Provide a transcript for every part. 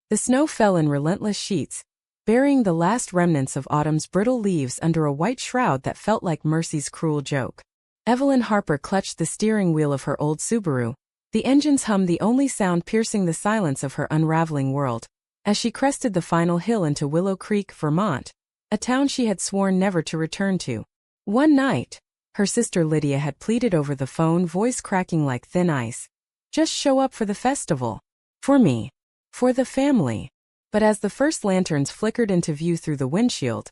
The snow fell in relentless sheets, burying the last remnants of autumn's brittle leaves under a white shroud that felt like mercy's cruel joke. Evelyn Harper clutched the steering wheel of her old Subaru, the engine's hum the only sound piercing the silence of her unraveling world, as she crested the final hill into Willow Creek, Vermont, a town she had sworn never to return to. One night, her sister Lydia had pleaded over the phone, voice cracking like thin ice. Just show up for the festival. For me. For the family. But as the first lanterns flickered into view through the windshield,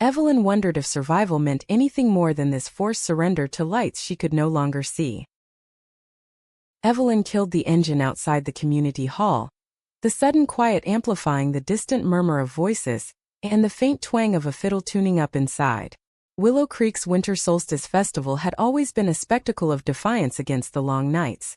Evelyn wondered if survival meant anything more than this forced surrender to lights she could no longer see. Evelyn killed the engine outside the community hall, the sudden quiet amplifying the distant murmur of voices and the faint twang of a fiddle tuning up inside. Willow Creek's Winter Solstice Festival had always been a spectacle of defiance against the long nights.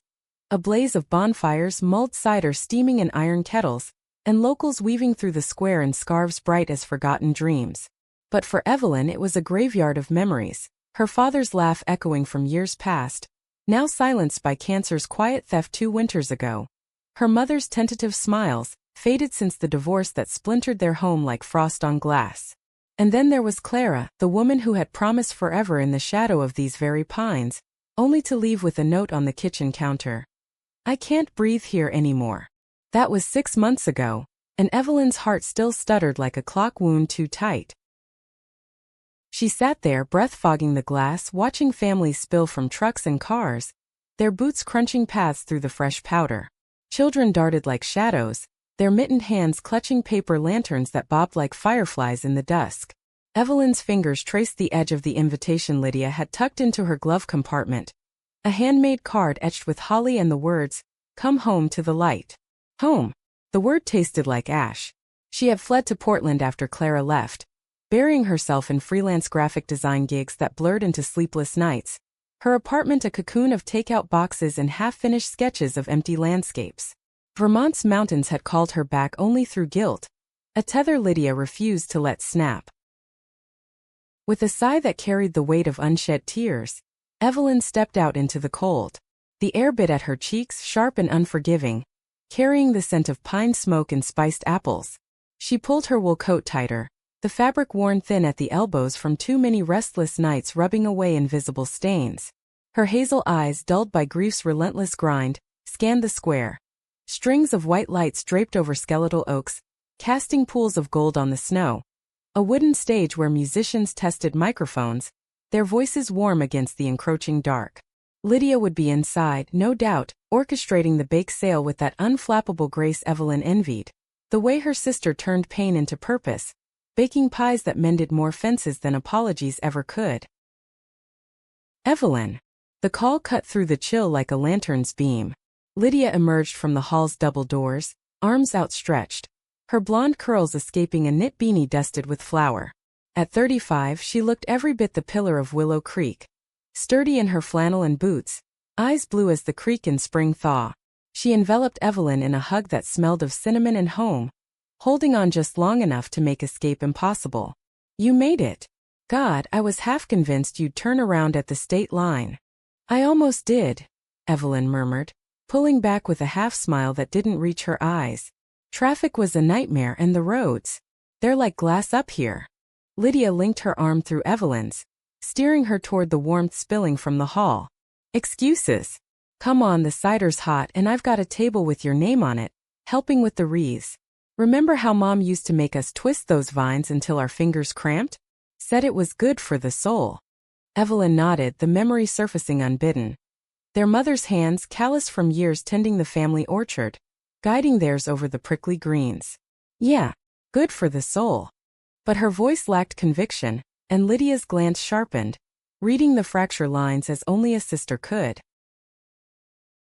A blaze of bonfires, mulled cider steaming in iron kettles, and locals weaving through the square in scarves bright as forgotten dreams. But for Evelyn it was a graveyard of memories, her father's laugh echoing from years past, now silenced by cancer's quiet theft 2 winters ago. Her mother's tentative smiles, faded since the divorce that splintered their home like frost on glass. And then there was Clara, the woman who had promised forever in the shadow of these very pines, only to leave with a note on the kitchen counter. I can't breathe here anymore. That was 6 months ago, and Evelyn's heart still stuttered like a clock wound too tight. She sat there, breath fogging the glass, watching families spill from trucks and cars, their boots crunching paths through the fresh powder. Children darted like shadows, their mittened hands clutching paper lanterns that bobbed like fireflies in the dusk. Evelyn's fingers traced the edge of the invitation Lydia had tucked into her glove compartment. A handmade card etched with holly and the words, "Come home to the light." Home. The word tasted like ash. She had fled to Portland after Clara left, burying herself in freelance graphic design gigs that blurred into sleepless nights, her apartment a cocoon of takeout boxes and half-finished sketches of empty landscapes. Vermont's mountains had called her back only through guilt, a tether Lydia refused to let snap. With a sigh that carried the weight of unshed tears, Evelyn stepped out into the cold. The air bit at her cheeks, sharp and unforgiving, carrying the scent of pine smoke and spiced apples. She pulled her wool coat tighter, the fabric worn thin at the elbows from too many restless nights rubbing away invisible stains. Her hazel eyes, dulled by grief's relentless grind, scanned the square. Strings of white lights draped over skeletal oaks, casting pools of gold on the snow. A wooden stage where musicians tested microphones, their voices warm against the encroaching dark. Lydia would be inside, no doubt, orchestrating the bake sale with that unflappable grace Evelyn envied. The way her sister turned pain into purpose, baking pies that mended more fences than apologies ever could. Evelyn. The call cut through the chill like a lantern's beam. Lydia emerged from the hall's double doors, arms outstretched, her blonde curls escaping a knit beanie dusted with flour. At 35 she looked every bit the pillar of Willow Creek. Sturdy in her flannel and boots, eyes blue as the creek in spring thaw. She enveloped Evelyn in a hug that smelled of cinnamon and home, holding on just long enough to make escape impossible. You made it. God, I was half convinced you'd turn around at the state line. I almost did, Evelyn murmured, pulling back with a half-smile that didn't reach her eyes. Traffic was a nightmare and the roads. They're like glass up here. Lydia linked her arm through Evelyn's, steering her toward the warmth spilling from the hall. Excuses. Come on, the cider's hot and I've got a table with your name on it, helping with the wreaths. Remember how Mom used to make us twist those vines until our fingers cramped? Said it was good for the soul. Evelyn nodded, the memory surfacing unbidden. Their mother's hands, callous from years tending the family orchard, guiding theirs over the prickly greens. Yeah, good for the soul. But her voice lacked conviction, and Lydia's glance sharpened, reading the fracture lines as only a sister could.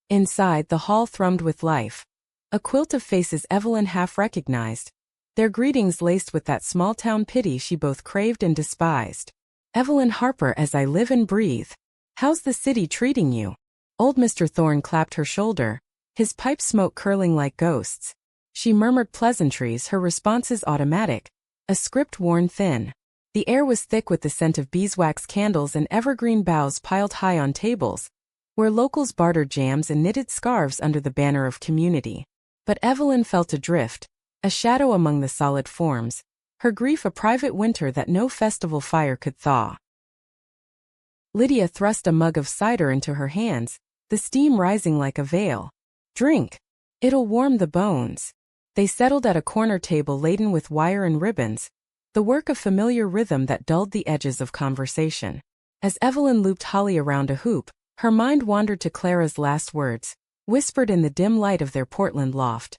Inside, the hall thrummed with life. A quilt of faces Evelyn half recognized, their greetings laced with that small-town pity she both craved and despised. Evelyn Harper, as I live and breathe. How's the city treating you? Old Mr. Thorne clapped her shoulder, his pipe smoke curling like ghosts. She murmured pleasantries, her responses automatic, a script worn thin. The air was thick with the scent of beeswax candles and evergreen boughs piled high on tables, where locals bartered jams and knitted scarves under the banner of community. But Evelyn felt adrift, a shadow among the solid forms, her grief a private winter that no festival fire could thaw. Lydia thrust a mug of cider into her hands, the steam rising like a veil. Drink. It'll warm the bones. They settled at a corner table laden with wire and ribbons, the work of familiar rhythm that dulled the edges of conversation. As Evelyn looped Holly around a hoop, her mind wandered to Clara's last words, whispered in the dim light of their Portland loft.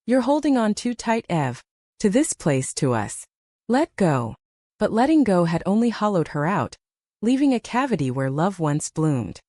"You're holding on too tight, Ev. To this place, to us. Let go." But letting go had only hollowed her out, leaving a cavity where love once bloomed.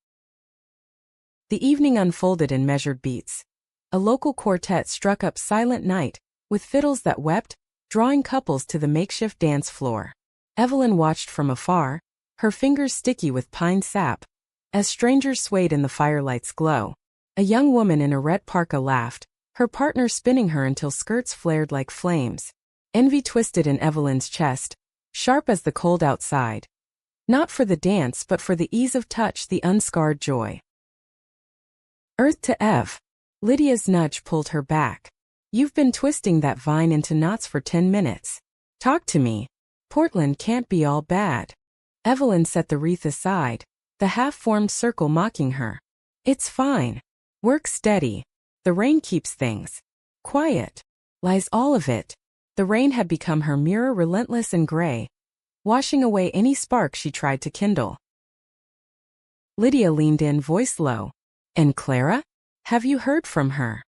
The evening unfolded in measured beats. A local quartet struck up Silent Night, with fiddles that wept, drawing couples to the makeshift dance floor. Evelyn watched from afar, her fingers sticky with pine sap, as strangers swayed in the firelight's glow. A young woman in a red parka laughed, her partner spinning her until skirts flared like flames. Envy twisted in Evelyn's chest, sharp as the cold outside. Not for the dance but for the ease of touch, the unscarred joy. "Earth to Ev." Lydia's nudge pulled her back. "You've been twisting that vine into knots for 10 minutes. Talk to me. Portland can't be all bad." Evelyn set the wreath aside, the half-formed circle mocking her. "It's fine. Work steady. The rain keeps things quiet." Lies, all of it. The rain had become her mirror, relentless and gray, washing away any spark she tried to kindle. Lydia leaned in, voice low. "And Clara? Have you heard from her?"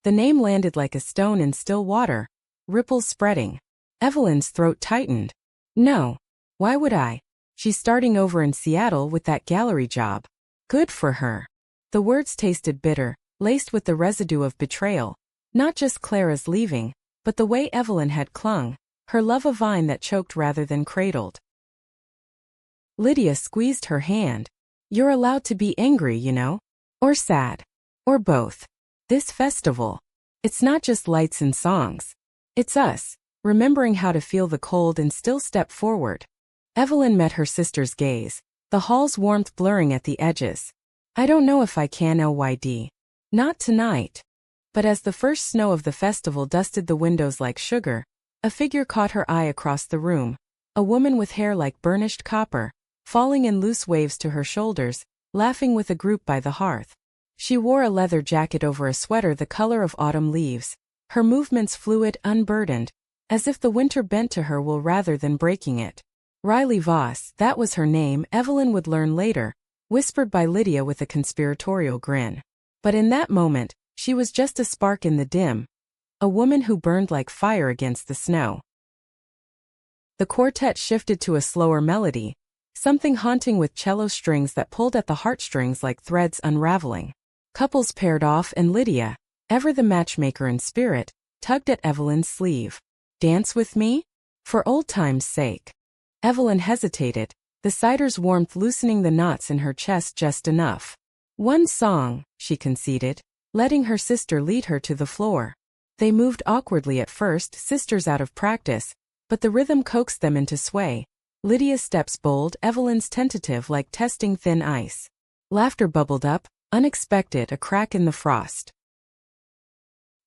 The name landed like a stone in still water, ripples spreading. Evelyn's throat tightened. "No. Why would I? She's starting over in Seattle with that gallery job. Good for her." The words tasted bitter, laced with the residue of betrayal. Not just Clara's leaving, but the way Evelyn had clung, her love a vine that choked rather than cradled. Lydia squeezed her hand. "You're allowed to be angry, you know. Or sad. Or both. This festival. It's not just lights and songs. It's us, remembering how to feel the cold and still step forward." Evelyn met her sister's gaze, the hall's warmth blurring at the edges. "I don't know if I can, Lyd. Not tonight." But as the first snow of the festival dusted the windows like sugar, a figure caught her eye across the room, a woman with hair like burnished copper, falling in loose waves to her shoulders, laughing with a group by the hearth. She wore a leather jacket over a sweater the color of autumn leaves, her movements fluid, unburdened, as if the winter bent to her will rather than breaking it. Riley Voss, that was her name, Evelyn would learn later, whispered by Lydia with a conspiratorial grin. But in that moment, she was just a spark in the dim, a woman who burned like fire against the snow. The quartet shifted to a slower melody, something haunting with cello strings that pulled at the heartstrings like threads unraveling. Couples paired off and Lydia, ever the matchmaker in spirit, tugged at Evelyn's sleeve. "Dance with me? For old time's sake." Evelyn hesitated, the cider's warmth loosening the knots in her chest just enough. "One song," she conceded, letting her sister lead her to the floor. They moved awkwardly at first, sisters out of practice, but the rhythm coaxed them into sway. Lydia's steps bold, Evelyn's tentative, like testing thin ice. Laughter bubbled up, unexpected, a crack in the frost.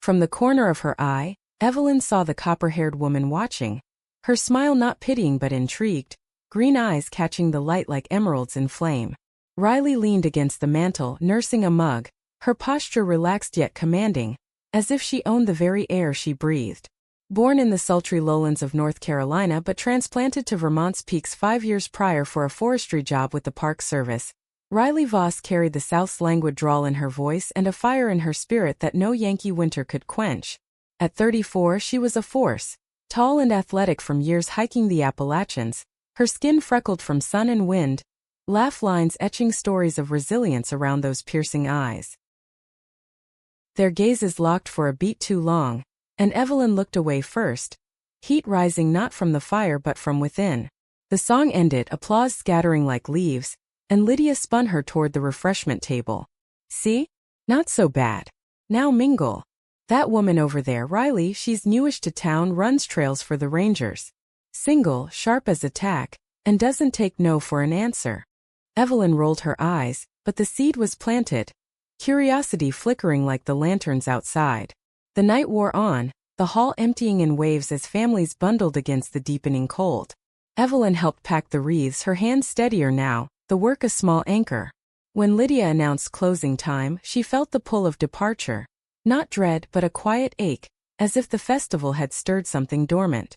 From the corner of her eye, Evelyn saw the copper-haired woman watching, her smile not pitying but intrigued, green eyes catching the light like emeralds in flame. Riley leaned against the mantel, nursing a mug, her posture relaxed yet commanding, as if she owned the very air she breathed. Born in the sultry lowlands of North Carolina but transplanted to Vermont's peaks 5 years prior for a forestry job with the Park Service, Riley Voss carried the South's languid drawl in her voice and a fire in her spirit that no Yankee winter could quench. At 34, she was a force, tall and athletic from years hiking the Appalachians, her skin freckled from sun and wind, laugh lines etching stories of resilience around those piercing eyes. Their gazes locked for a beat too long, and Evelyn looked away first, heat rising not from the fire but from within. The song ended, applause scattering like leaves, and Lydia spun her toward the refreshment table. "See? Not so bad. Now mingle. That woman over there, Riley, she's newish to town, runs trails for the Rangers. Single, sharp as a tack, and doesn't take no for an answer." Evelyn rolled her eyes, but the seed was planted, curiosity flickering like the lanterns outside. The night wore on, the hall emptying in waves as families bundled against the deepening cold. Evelyn helped pack the wreaths, her hands steadier now, the work a small anchor. When Lydia announced closing time, she felt the pull of departure. Not dread, but a quiet ache, as if the festival had stirred something dormant.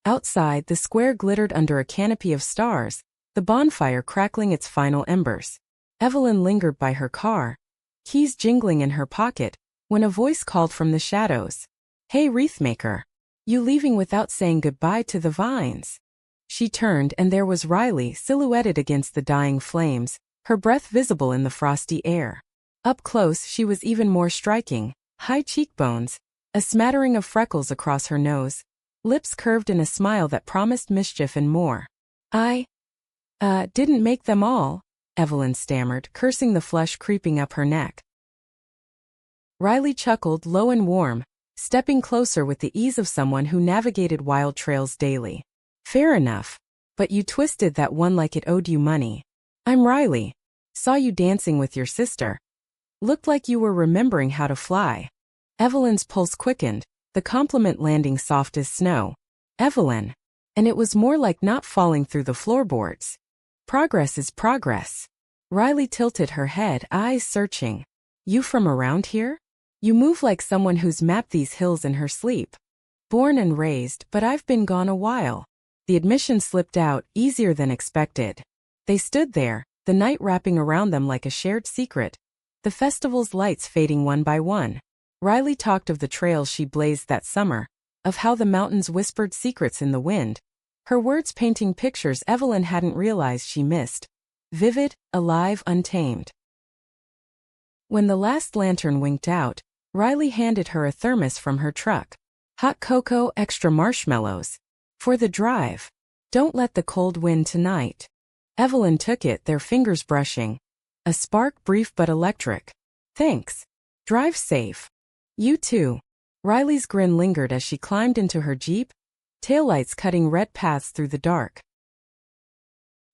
Outside, the square glittered under a canopy of stars, the bonfire crackling its final embers. Evelyn lingered by her car, keys jingling in her pocket, when a voice called from the shadows. "Hey, wreathmaker. You leaving without saying goodbye to the vines?" She turned and there was Riley silhouetted against the dying flames, her breath visible in the frosty air. Up close she was even more striking, high cheekbones, a smattering of freckles across her nose, lips curved in a smile that promised mischief and more. I didn't make them all," Evelyn stammered, cursing the flush creeping up her neck. Riley chuckled low and warm, stepping closer with the ease of someone who navigated wild trails daily. "Fair enough. But you twisted that one like it owed you money. I'm Riley. Saw you dancing with your sister. Looked like you were remembering how to fly." Evelyn's pulse quickened, the compliment landing soft as snow. Evelyn. And it was more like not falling through the floorboards. Progress is progress. Riley tilted her head, eyes searching. "You from around here? You move like someone who's mapped these hills in her sleep." "Born and raised, but I've been gone a while." The admission slipped out, easier than expected. They stood there, the night wrapping around them like a shared secret, the festival's lights fading one by one. Riley talked of the trails she blazed that summer, of how the mountains whispered secrets in the wind, her words painting pictures Evelyn hadn't realized she missed. Vivid, alive, untamed. When the last lantern winked out, Riley handed her a thermos from her truck. "Hot cocoa, extra marshmallows. For the drive. Don't let the cold win tonight." Evelyn took it, their fingers brushing. A spark, brief but electric. "Thanks. Drive safe." "You too." Riley's grin lingered as she climbed into her Jeep, taillights cutting red paths through the dark.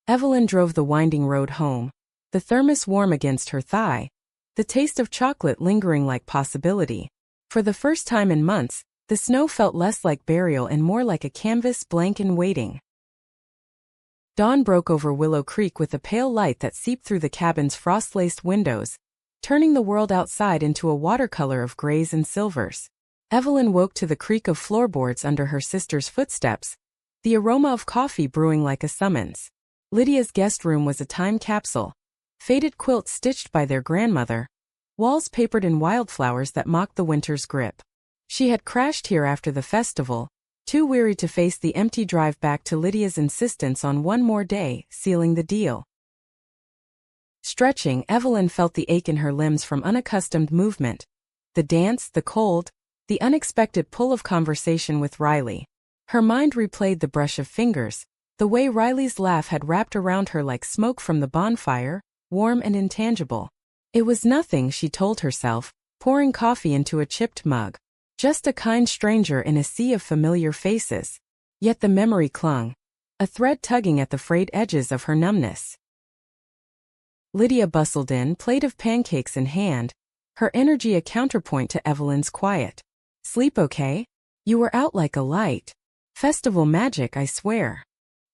Evelyn drove the winding road home, the thermos warm against her thigh, the taste of chocolate lingering like possibility. For the first time in months, the snow felt less like burial and more like a canvas blank in waiting. Dawn broke over Willow Creek with a pale light that seeped through the cabin's frost-laced windows, turning the world outside into a watercolor of grays and silvers. Evelyn woke to the creak of floorboards under her sister's footsteps, the aroma of coffee brewing like a summons. Lydia's guest room was a time capsule, faded quilts stitched by their grandmother, walls papered in wildflowers that mocked the winter's grip. She had crashed here after the festival, too weary to face the empty drive back to Lydia's insistence on one more day, sealing the deal. Stretching, Evelyn felt the ache in her limbs from unaccustomed movement. The dance, the cold, the unexpected pull of conversation with Riley. Her mind replayed the brush of fingers, the way Riley's laugh had wrapped around her like smoke from the bonfire, warm and intangible. It was nothing, she told herself, pouring coffee into a chipped mug. Just a kind stranger in a sea of familiar faces. Yet the memory clung, a thread tugging at the frayed edges of her numbness. Lydia bustled in, plate of pancakes in hand, her energy a counterpoint to Evelyn's quiet. "Sleep okay? You were out like a light. Festival magic, I swear."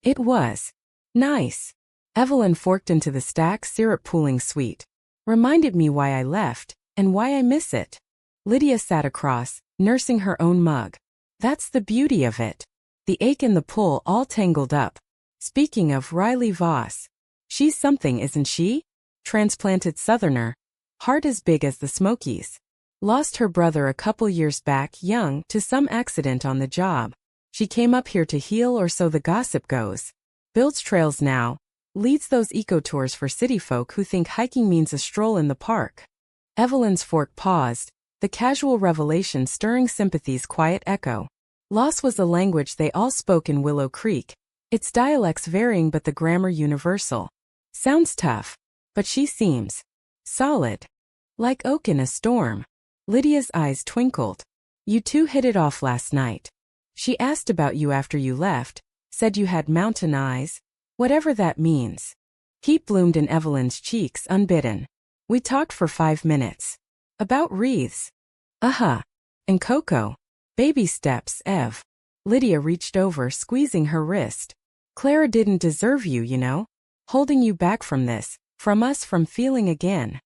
"It was. Nice." Evelyn forked into the stack, syrup pooling sweet. "Reminded me why I left, and why I miss it." Lydia sat across, nursing her own mug. "That's the beauty of it. The ache and the pull all tangled up. Speaking of Riley Voss. She's something, isn't she? Transplanted Southerner. Heart as big as the Smokies. Lost her brother a couple years back, young, to some accident on the job. She came up here to heal, or so the gossip goes. Builds trails now. Leads those eco-tours for city folk who think hiking means a stroll in the park." Evelyn's fork paused, the casual revelation stirring sympathy's quiet echo. Loss was a language they all spoke in Willow Creek, its dialects varying but the grammar universal. Sounds tough, but she seems solid. Like oak in a storm. Lydia's eyes twinkled. "You two hit it off last night. She asked about you after you left, said you had mountain eyes, whatever that means." Heat bloomed in Evelyn's cheeks, unbidden. "We talked for 5 minutes. About wreaths." "Uh-huh. And Coco. Baby steps, Ev. Lydia reached over, squeezing her wrist. Clara didn't deserve you, you know? Holding you back from this, from us, from feeling again.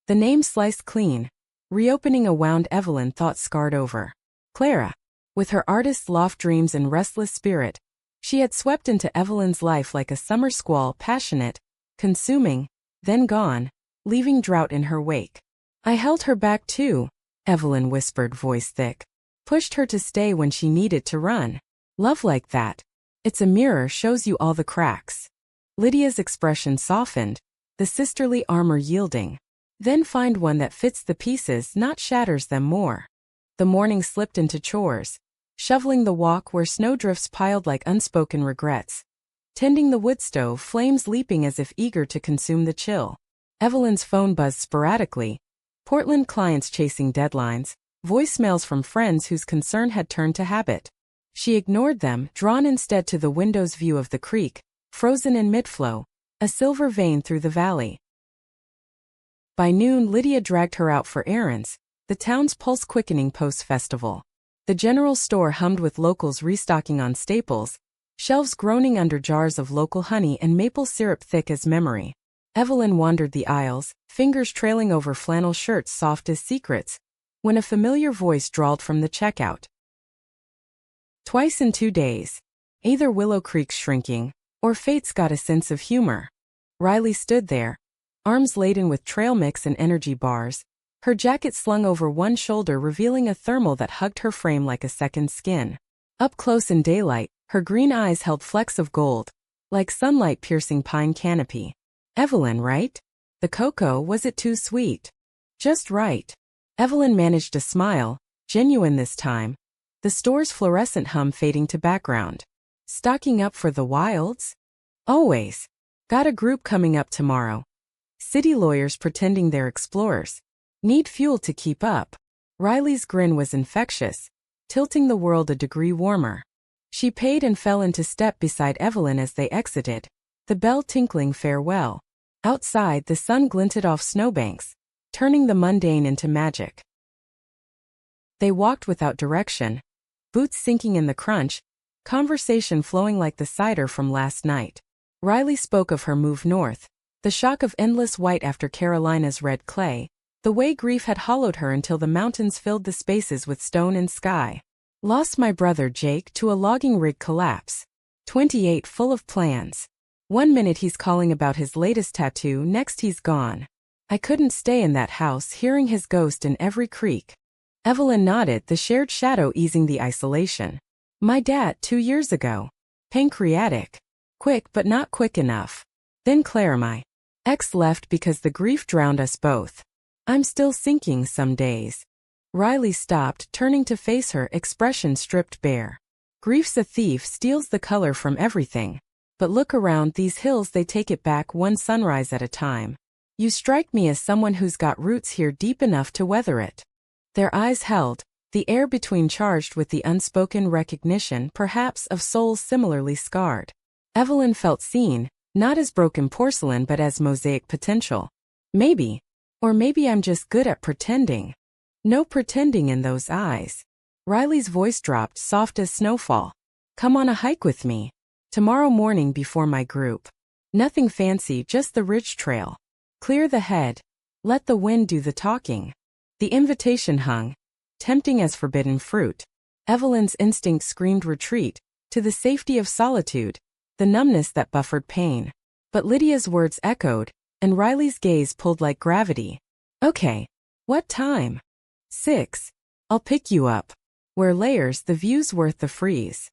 The name sliced clean, reopening a wound Evelyn thought scarred over. Clara. With her artist's loft dreams and restless spirit, she had swept into Evelyn's life like a summer squall, passionate, consuming, then gone, leaving drought in her wake. I held her back too, Evelyn whispered, voice thick. Pushed her to stay when she needed to run. Love like that. It's a mirror, shows you all the cracks. Lydia's expression softened, the sisterly armor yielding. Then find one that fits the pieces, not shatters them more. The morning slipped into chores. Shoveling the walk where snowdrifts piled like unspoken regrets. Tending the wood stove, flames leaping as if eager to consume the chill. Evelyn's phone buzzed sporadically. Portland clients chasing deadlines, voicemails from friends whose concern had turned to habit. She ignored them, drawn instead to the window's view of the creek, frozen in mid-flow, a silver vein through the valley. By noon, Lydia dragged her out for errands, the town's pulse-quickening post-festival. The general store hummed with locals restocking on staples, shelves groaning under jars of local honey and maple syrup thick as memory. Evelyn wandered the aisles, fingers trailing over flannel shirts soft as secrets, when a familiar voice drawled from the checkout. Twice in 2 days. Either Willow Creek's shrinking, or fate's got a sense of humor. Riley stood there, arms laden with trail mix and energy bars, her jacket slung over one shoulder revealing a thermal that hugged her frame like a second skin. Up close in daylight, her green eyes held flecks of gold, like sunlight piercing pine canopy. Evelyn, right? The cocoa, was it too sweet? Just right. Evelyn managed a smile, genuine this time. The store's fluorescent hum fading to background. Stocking up for the wilds? Always. Got a group coming up tomorrow. City lawyers pretending they're explorers. Need fuel to keep up. Riley's grin was infectious, tilting the world a degree warmer. She paid and fell into step beside Evelyn as they exited, the bell tinkling farewell. Outside, the sun glinted off snowbanks, turning the mundane into magic. They walked without direction, boots sinking in the crunch, conversation flowing like the cider from last night. Riley spoke of her move north, the shock of endless white after Carolina's red clay, the way grief had hollowed her until the mountains filled the spaces with stone and sky. Lost my brother Jake to a logging rig collapse. 28, full of plans. 1 minute he's calling about his latest tattoo, next he's gone. I couldn't stay in that house, hearing his ghost in every creak. Evelyn nodded, the shared shadow easing the isolation. My dad, 2 years ago. Pancreatic. Quick but not quick enough. Then Claire, my ex, left because the grief drowned us both. I'm still sinking some days. Riley stopped, turning to face her, expression stripped bare. Grief's a thief, steals the color from everything. But look around these hills, they take it back one sunrise at a time. You strike me as someone who's got roots here deep enough to weather it. Their eyes held, the air between charged with the unspoken recognition, perhaps, of souls similarly scarred. Evelyn felt seen, not as broken porcelain but as mosaic potential. Maybe. Or maybe I'm just good at pretending. No pretending in those eyes. Riley's voice dropped, soft as snowfall. Come on a hike with me. Tomorrow morning before my group. Nothing fancy, just the ridge trail. Clear the head. Let the wind do the talking. The invitation hung, tempting as forbidden fruit. Evelyn's instinct screamed retreat, to the safety of solitude, the numbness that buffered pain. But Lydia's words echoed, and Riley's gaze pulled like gravity. Okay. What time? 6. I'll pick you up. Wear layers, the view's worth the freeze.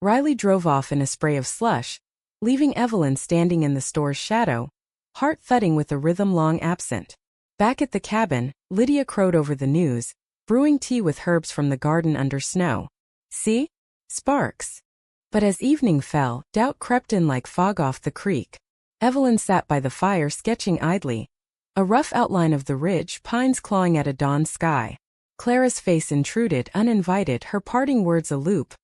Riley drove off in a spray of slush, leaving Evelyn standing in the store's shadow, heart thudding with a rhythm long absent. Back at the cabin, Lydia crowed over the news, brewing tea with herbs from the garden under snow. See? Sparks. But as evening fell, doubt crept in like fog off the creek. Evelyn sat by the fire sketching idly, a rough outline of the ridge, pines clawing at a dawn sky. Clara's face intruded, uninvited, her parting words a loop.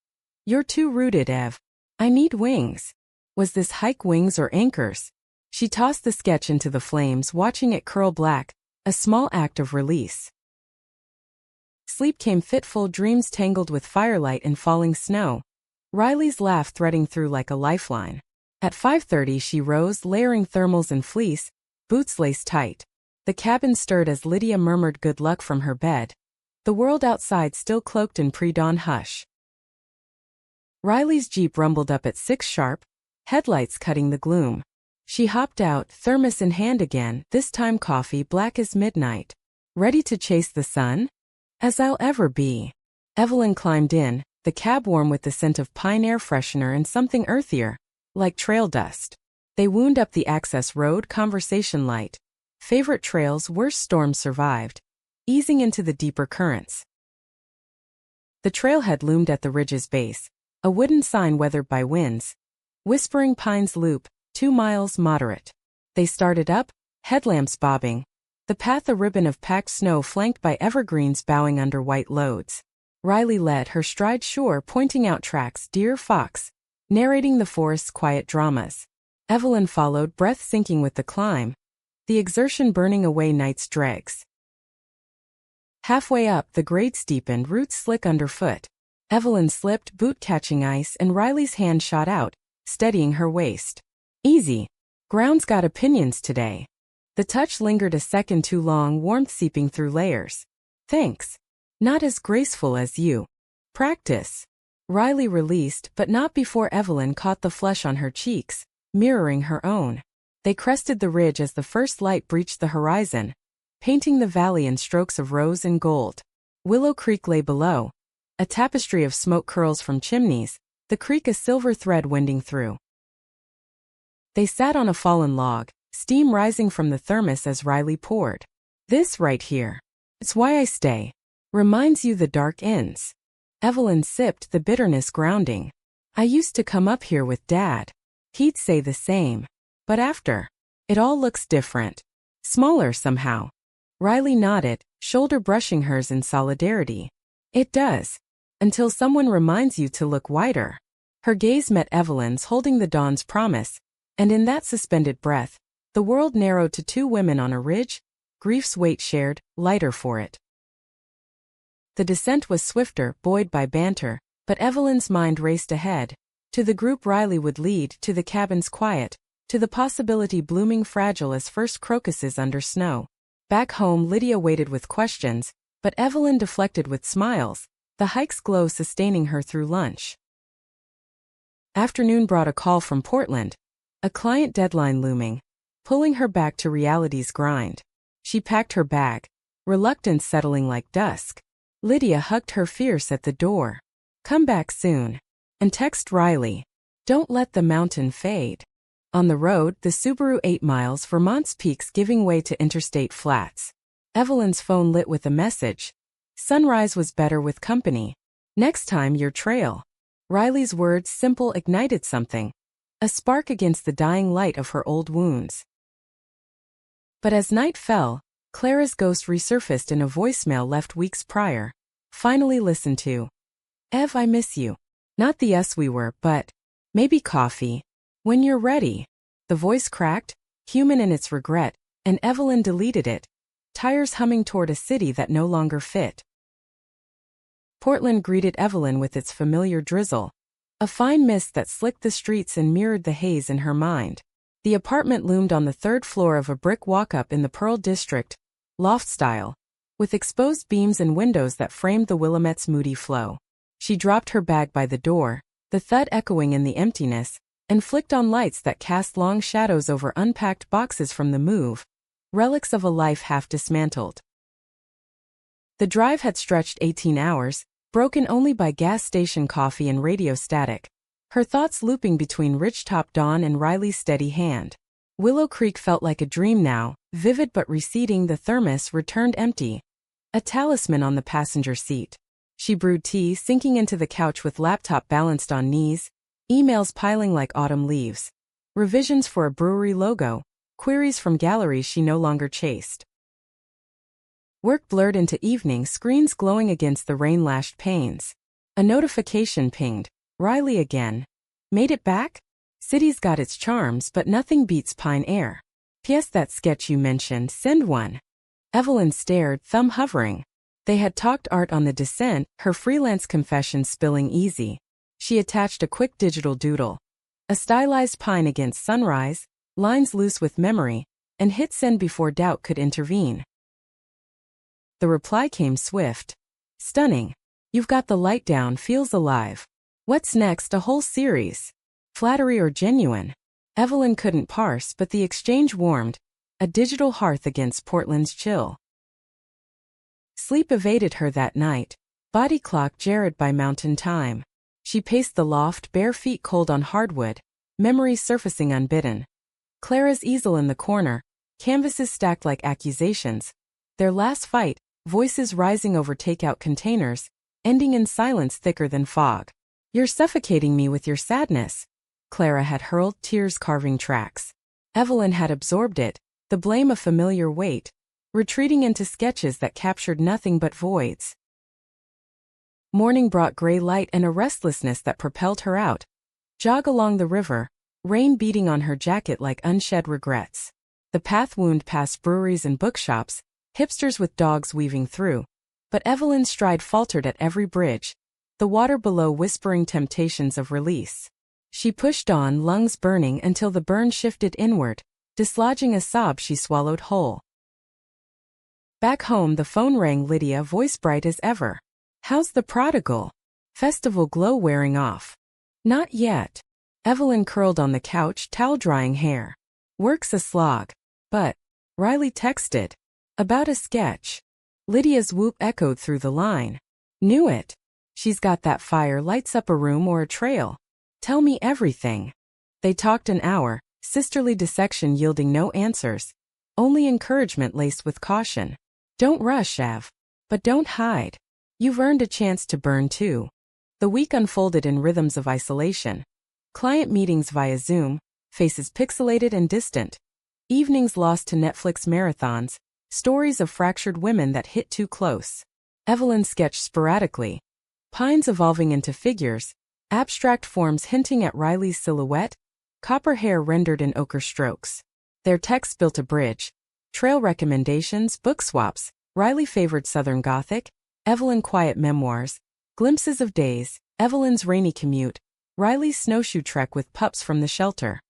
You're too rooted, Ev. I need wings. Was this hike wings or anchors? She tossed the sketch into the flames, watching it curl black, a small act of release. Sleep came fitful dreams tangled with firelight and falling snow. Riley's laugh threading through like a lifeline. At 5:30 she rose, layering thermals and fleece, boots laced tight. The cabin stirred as Lydia murmured good luck from her bed. The world outside still cloaked in pre-dawn hush. Riley's Jeep rumbled up at 6 sharp, headlights cutting the gloom. She hopped out, thermos in hand again, this time coffee black as midnight. Ready to chase the sun? As I'll ever be. Evelyn climbed in, the cab warm with the scent of pine air freshener and something earthier, like trail dust. They wound up the access road, conversation light. Favorite trails, worst storms survived. Easing into the deeper currents. The trailhead loomed at the ridge's base, a wooden sign weathered by winds. Whispering Pines Loop, 2 miles moderate. They started up, headlamps bobbing. The path a ribbon of packed snow flanked by evergreens bowing under white loads. Riley led, her stride sure, pointing out tracks, deer, fox, narrating the forest's quiet dramas. Evelyn followed, breath sinking with the climb. The exertion burning away night's dregs. Halfway up, the grade steepened, roots slick underfoot. Evelyn slipped, boot catching ice, and Riley's hand shot out, steadying her waist. Easy. Ground's got opinions today. The touch lingered a second too long, warmth seeping through layers. Thanks. Not as graceful as you. Practice. Riley released, but not before Evelyn caught the flush on her cheeks, mirroring her own. They crested the ridge as the first light breached the horizon, painting the valley in strokes of rose and gold. Willow Creek lay below, a tapestry of smoke curls from chimneys, the creek a silver thread winding through. They sat on a fallen log, steam rising from the thermos as Riley poured. This right here. It's why I stay. Reminds you the dark ends. Evelyn sipped, the bitterness grounding. I used to come up here with Dad. He'd say the same. But after, it all looks different. Smaller somehow. Riley nodded, shoulder brushing hers in solidarity. It does. Until someone reminds you to look wider. Her gaze met Evelyn's, holding the dawn's promise, and in that suspended breath, the world narrowed to 2 women on a ridge, grief's weight shared, lighter for it. The descent was swifter, buoyed by banter, but Evelyn's mind raced ahead, to the group Riley would lead, to the cabin's quiet, to the possibility blooming fragile as first crocuses under snow. Back home, Lydia waited with questions, but Evelyn deflected with smiles, the hike's glow sustaining her through lunch. Afternoon brought a call from Portland, a client deadline looming, pulling her back to reality's grind. She packed her bag, reluctance settling like dusk. Lydia hugged her fierce at the door. Come back soon. And text Riley. Don't let the mountain fade. On the road, the Subaru 8 miles, Vermont's peaks giving way to interstate flats. Evelyn's phone lit with a message. Sunrise was better with company. Next time your trail. Riley's words, simple, ignited something. A spark against the dying light of her old wounds. But as night fell, Clara's ghost resurfaced in a voicemail left weeks prior. Finally listened to. Ev, I miss you. Not the us we were, but maybe coffee. When you're ready. The voice cracked, human in its regret, and Evelyn deleted it. Tires humming toward a city that no longer fit. Portland greeted Evelyn with its familiar drizzle. A fine mist that slicked the streets and mirrored the haze in her mind. The apartment loomed on the 3rd floor of a brick walk-up in the Pearl District, loft style, with exposed beams and windows that framed the Willamette's moody flow. She dropped her bag by the door, the thud echoing in the emptiness, and flicked on lights that cast long shadows over unpacked boxes from the move, relics of a life half dismantled. The drive had stretched 18 hours, broken only by gas station coffee and radio static, her thoughts looping between ridgetop dawn and Riley's steady hand. Willow Creek felt like a dream now, vivid but receding. The thermos returned empty, a talisman on the passenger seat. She brewed tea, sinking into the couch with laptop balanced on knees, emails piling like autumn leaves, revisions for a brewery logo, queries from galleries she no longer chased. Work blurred into evening, screens glowing against the rain-lashed panes. A notification pinged. Riley again. Made it back? City's got its charms, but nothing beats Pine Air. P.S. That sketch you mentioned, send one. Evelyn stared, thumb hovering. They had talked art on the descent, her freelance confessions spilling easy. She attached a quick digital doodle. A stylized pine against sunrise, lines loose with memory, and hit send before doubt could intervene. The reply came swift. Stunning. You've got the light down, feels alive. What's next, a whole series? Flattery or genuine? Evelyn couldn't parse, but the exchange warmed, a digital hearth against Portland's chill. Sleep evaded her that night, body clock jarred by mountain time. She paced the loft, bare feet cold on hardwood, memories surfacing unbidden. Clara's easel in the corner, canvases stacked like accusations. Their last fight, voices rising over takeout containers, ending in silence thicker than fog. You're suffocating me with your sadness. Clara had hurled, tears carving tracks. Evelyn had absorbed it, the blame a familiar weight, retreating into sketches that captured nothing but voids. Morning brought gray light and a restlessness that propelled her out. Jog along the river, rain beating on her jacket like unshed regrets. The path wound past breweries and bookshops, hipsters with dogs weaving through. But Evelyn's stride faltered at every bridge, the water below whispering temptations of release. She pushed on, lungs burning until the burn shifted inward, dislodging a sob she swallowed whole. Back home the phone rang, Lydia, voice bright as ever. How's the prodigal? Festival glow wearing off? Not yet. Evelyn curled on the couch, towel drying hair. Work's a slog. But Riley texted. About a sketch. Lydia's whoop echoed through the line. Knew it. She's got that fire, lights up a room or a trail. Tell me everything. They talked an hour, sisterly dissection yielding no answers. Only encouragement laced with caution. Don't rush, Ev. But don't hide. You've earned a chance to burn too. The week unfolded in rhythms of isolation. Client meetings via Zoom, faces pixelated and distant. Evenings lost to Netflix marathons, stories of fractured women that hit too close. Evelyn sketched sporadically. Pines evolving into figures, abstract forms hinting at Riley's silhouette, copper hair rendered in ochre strokes. Their text built a bridge. Trail recommendations, book swaps. Riley favored Southern Gothic, Evelyn quiet memoirs, glimpses of days, Evelyn's rainy commute, Riley's snowshoe trek with pups from the shelter.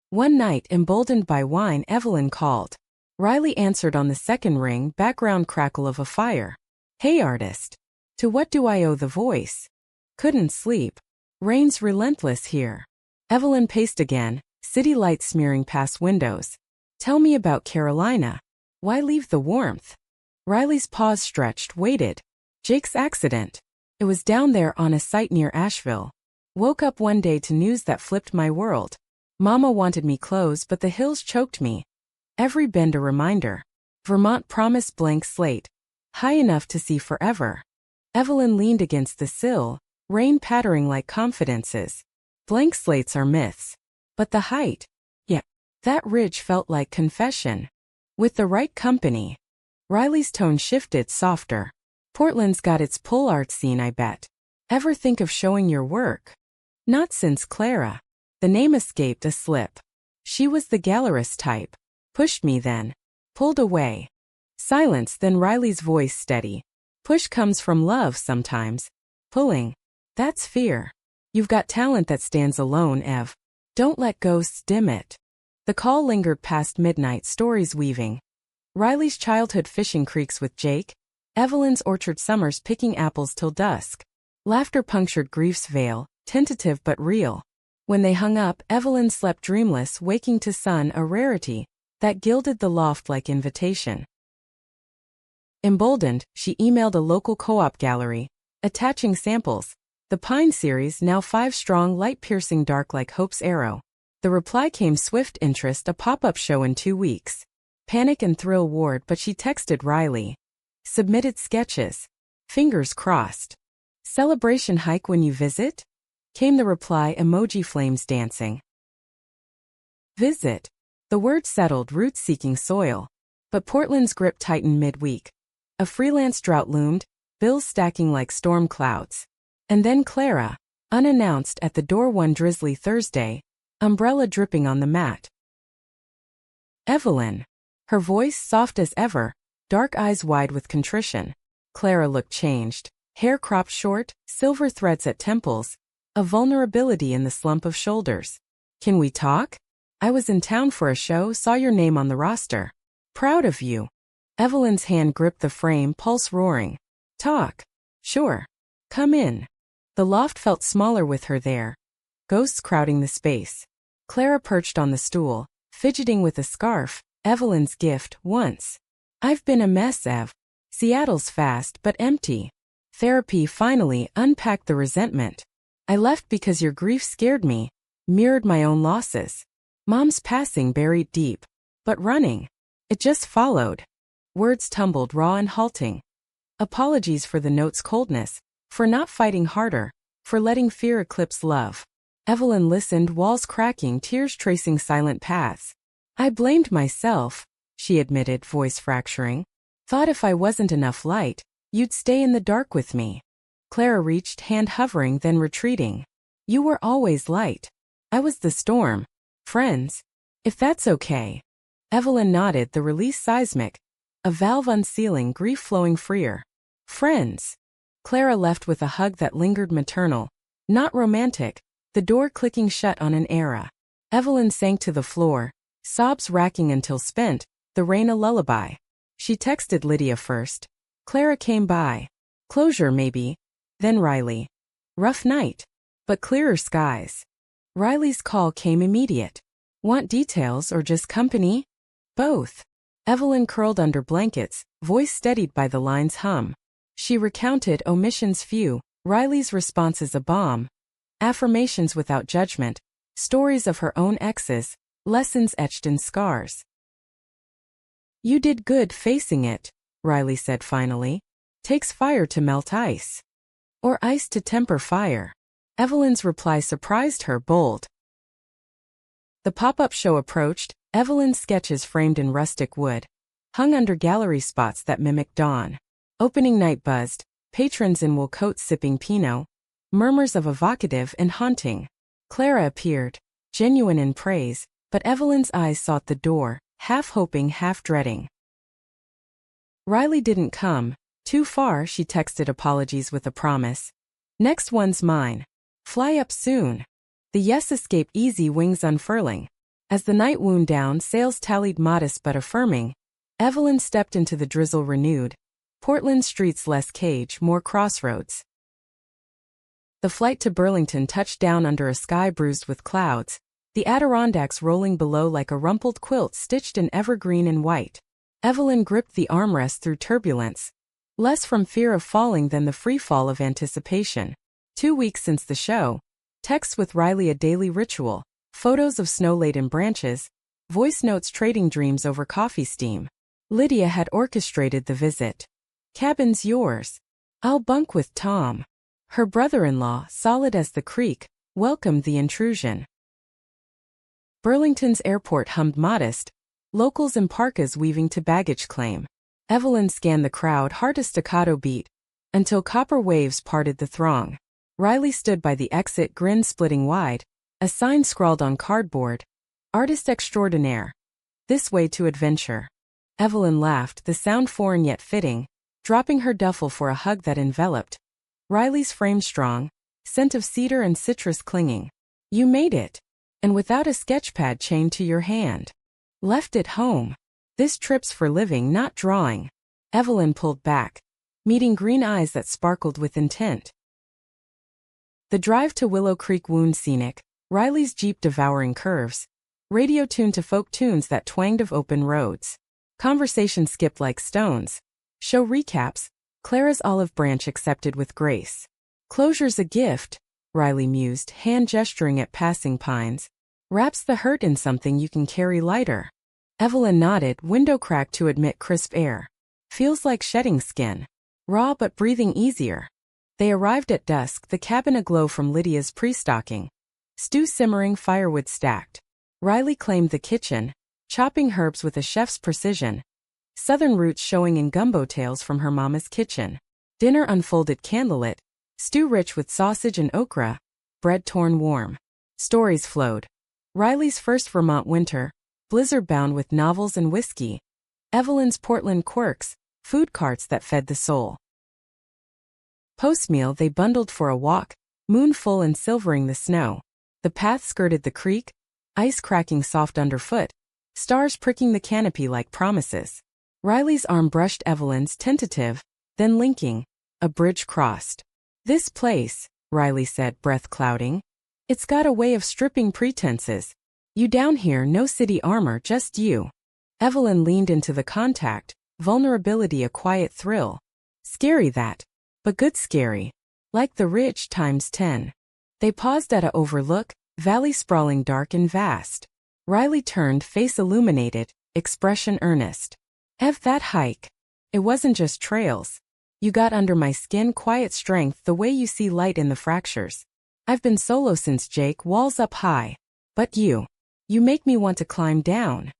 One night, emboldened by wine, Evelyn called. Riley answered on the second ring, background crackle of a fire. Hey artist. To what do I owe the voice? Couldn't sleep. Rain's relentless here. Evelyn paced again, city lights smearing past windows. Tell me about Carolina. Why leave the warmth? Riley's paws stretched, waited. Jake's accident. It was down there on a site near Asheville. Woke up one day to news that flipped my world. Mama wanted me close, but the hills choked me. Every bend a reminder. Vermont promised blank slate. High enough to see forever. Evelyn leaned against the sill, rain pattering like confidences. Blank slates are myths. But the height. Yeah. That ridge felt like confession. With the right company. Riley's tone shifted, softer. Portland's got its pull art scene, I bet. Ever think of showing your work? Not since Clara. The name escaped a slip. She was the gallerist type. Pushed me then. Pulled away. Silence, then Riley's voice steady. Push comes from love sometimes. Pulling. That's fear. You've got talent that stands alone, Ev. Don't let ghosts dim it. The call lingered past midnight, stories weaving. Riley's childhood fishing creeks with Jake. Evelyn's orchard summers picking apples till dusk. Laughter punctured grief's veil, tentative but real. When they hung up, Evelyn slept dreamless, waking to sun, a rarity that gilded the loft like invitation. Emboldened, she emailed a local co-op gallery, attaching samples. The Pine series, now 5 strong, light-piercing dark like Hope's arrow. The reply came swift interest, a pop-up show in 2 weeks. Panic and thrill ward, but she texted Riley. Submitted sketches. Fingers crossed. Celebration hike when you visit? Came the reply, emoji flames dancing. Visit. The word settled, roots seeking soil. But Portland's grip tightened midweek. A freelance drought loomed, bills stacking like storm clouds. And then Clara, unannounced at the door one drizzly Thursday, umbrella dripping on the mat. Evelyn. Her voice soft as ever, dark eyes wide with contrition. Clara looked changed. Hair cropped short, silver threads at temples, a vulnerability in the slump of shoulders. "Can we talk? I was in town for a show, saw your name on the roster. Proud of you." Evelyn's hand gripped the frame, pulse roaring. "Talk. Sure. Come in." The loft felt smaller with her there. Ghosts crowding the space. Clara perched on the stool, fidgeting with a scarf, Evelyn's gift, once. "I've been a mess, Ev. Seattle's fast but empty. Therapy finally unpacked the resentment. I left because your grief scared me, mirrored my own losses. Mom's passing buried deep. But running. It just followed." Words tumbled raw and halting. Apologies for the note's coldness, for not fighting harder, for letting fear eclipse love. Evelyn listened, walls cracking, tears tracing silent paths. "I blamed myself," she admitted, voice fracturing. "Thought if I wasn't enough light, you'd stay in the dark with me." Clara reached, hand hovering, then retreating. "You were always light. I was the storm. Friends. If that's okay." Evelyn nodded, the release seismic. A valve unsealing, grief flowing freer. "Friends." Clara left with a hug that lingered, maternal. Not romantic, the door clicking shut on an era. Evelyn sank to the floor, sobs racking until spent, the rain a lullaby. She texted Lydia first. Clara came by. Closure maybe. Then Riley. Rough night. But clearer skies. Riley's call came immediate. "Want details or just company?" "Both." Evelyn curled under blankets, voice steadied by the line's hum. She recounted, omissions few, Riley's responses a bomb. Affirmations without judgment, stories of her own exes, lessons etched in scars. "You did good facing it," Riley said finally. "Takes fire to melt ice. Or ice to temper fire." Evelyn's reply surprised her, bold. The pop-up show approached, Evelyn's sketches framed in rustic wood, hung under gallery spots that mimicked dawn. Opening night buzzed, patrons in wool coats sipping Pinot, murmurs of evocative and haunting. Clara appeared, genuine in praise, but Evelyn's eyes sought the door, half hoping, half dreading. Riley didn't come. "Too far," she texted apologies with a promise. "Next one's mine. Fly up soon." The yes escaped easy, wings unfurling. As the night wound down, sails tallied modest but affirming. Evelyn stepped into the drizzle renewed. Portland streets less cage, more crossroads. The flight to Burlington touched down under a sky bruised with clouds, the Adirondacks rolling below like a rumpled quilt stitched in evergreen and white. Evelyn gripped the armrest through turbulence, less from fear of falling than the free fall of anticipation. 2 weeks since the show, texts with Riley a daily ritual, photos of snow-laden branches, voice notes trading dreams over coffee steam. Lydia had orchestrated the visit. "Cabin's yours. I'll bunk with Tom." Her brother-in-law, solid as the creek, welcomed the intrusion. Burlington's airport hummed modest, locals in parkas weaving to baggage claim. Evelyn scanned the crowd, heart a staccato beat, until copper waves parted the throng. Riley stood by the exit, grin splitting wide, a sign scrawled on cardboard, "Artist extraordinaire. This way to adventure." Evelyn laughed, the sound foreign yet fitting, dropping her duffel for a hug that enveloped. Riley's frame strong, scent of cedar and citrus clinging. "You made it. And without a sketchpad chained to your hand. Left it home. This trip's for living, not drawing." Evelyn pulled back, meeting green eyes that sparkled with intent. The drive to Willow Creek wound scenic, Riley's Jeep devouring curves, radio tuned to folk tunes that twanged of open roads. Conversation skipped like stones. Show recaps, Clara's olive branch accepted with grace. "Closure's a gift," Riley mused, hand gesturing at passing pines. "Wraps the hurt in something you can carry lighter." Evelyn nodded, window cracked to admit crisp air. "Feels like shedding skin. Raw but breathing easier." They arrived at dusk, the cabin aglow from Lydia's pre-stocking. Stew simmering, firewood stacked. Riley claimed the kitchen, chopping herbs with a chef's precision. Southern roots showing in gumbo tales from her mama's kitchen. Dinner unfolded candlelit, stew rich with sausage and okra, bread torn warm. Stories flowed. Riley's first Vermont winter, blizzard-bound with novels and whiskey. Evelyn's Portland quirks, food carts that fed the soul. Post-meal they bundled for a walk, moon full and silvering the snow. The path skirted the creek, ice cracking soft underfoot, stars pricking the canopy like promises. Riley's arm brushed Evelyn's, tentative, then linking. A bridge crossed. "This place," Riley said, breath clouding. "It's got a way of stripping pretenses. You down here, no city armor, just you." Evelyn leaned into the contact, vulnerability a quiet thrill. Scary that. But good scary. Like the ridge times 10. They paused at a overlook, valley sprawling dark and vast. Riley turned, face illuminated, expression earnest. "Ev, that hike. It wasn't just trails. You got under my skin, quiet strength, the way you see light in the fractures. I've been solo since Jake, walls up high. But you make me want to climb down."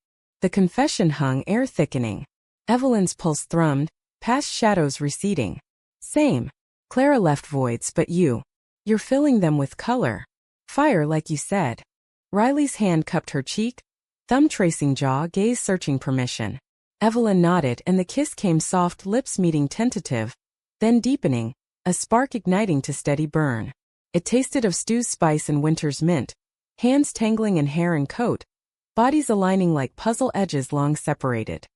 The confession hung, air thickening. Evelyn's pulse thrummed, past shadows receding. "Same. Clara left voids, but you're filling them with color. Fire, like you said." Riley's hand cupped her cheek, thumb tracing jaw, gaze searching permission. Evelyn nodded, and the kiss came soft, lips meeting, tentative, then deepening, a spark igniting to steady burn. It tasted of stew's spice and winter's mint, hands tangling in hair and coat, bodies aligning like puzzle edges long separated.